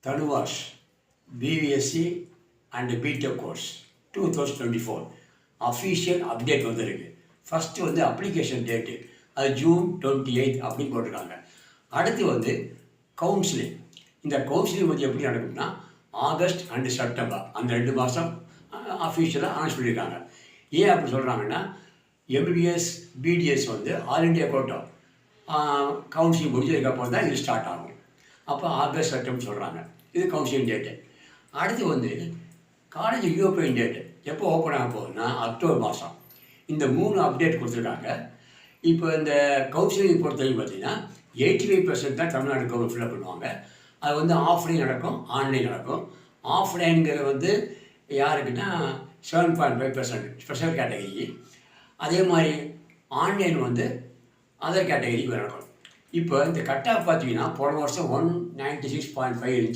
தனுவாஷ் BVSc and BTech course 2024 official update வந்துருக்கு. First வந்து application date அது June 28 அப்படின்னு போட்டிருக்காங்க. அடுத்து வந்து கவுன்சிலிங். இந்த கவுன்சிலிங் வந்து எப்படி நடக்கும்னா ஆகஸ்ட் அண்டு செப்டம்பர் அந்த 2 மாதம் அஃபீஷியலாக அனௌன்ஸ் பண்ணியிருக்காங்க. ஏன் அப்படி சொல்கிறாங்கன்னா எம்பிபிஎஸ் பிடிஎஸ் வந்து ஆல் இண்டியா கோட்டா கவுன்சிலிங் முடிஞ்சதுக்கப்புறம் தான் இது ஸ்டார்ட் ஆகும். அப்போ ஆகஸ்ட் செப்டம்பர் சொல்கிறாங்க. இது கவுன்சிலிங் டேட்டு. அடுத்து வந்து காலேஜ் ரீஓப்பனிங் டேட்டு எப்போ ஓப்பன் ஆக போகுதுன்னா அக்டோபர் மாதம். இந்த 3 அப்டேட் கொடுத்துருக்காங்க. இப்போ இந்த கவுன்சிலிங் பொறுத்தவரைக்கும் பார்த்தீங்கன்னா 85% தான் தமிழ்நாடு கவர்மெண்ட் ஃபில்அப் பண்ணுவாங்க. அது வந்து ஆஃப்லைன் நடக்கும், ஆன்லைன் நடக்கும். ஆஃப்லைனுங்கிறது வந்து யாருக்குன்னா 7.5% ஸ்பெஷல் கேட்டகரி. அதே மாதிரி ஆன்லைன் வந்து அதர் கேட்டகரிக்கு நடக்கும். இப்போ இந்த கட் ஆஃப் பார்த்தீங்கன்னா போன வருஷம் 196.5 இருந்துச்சு.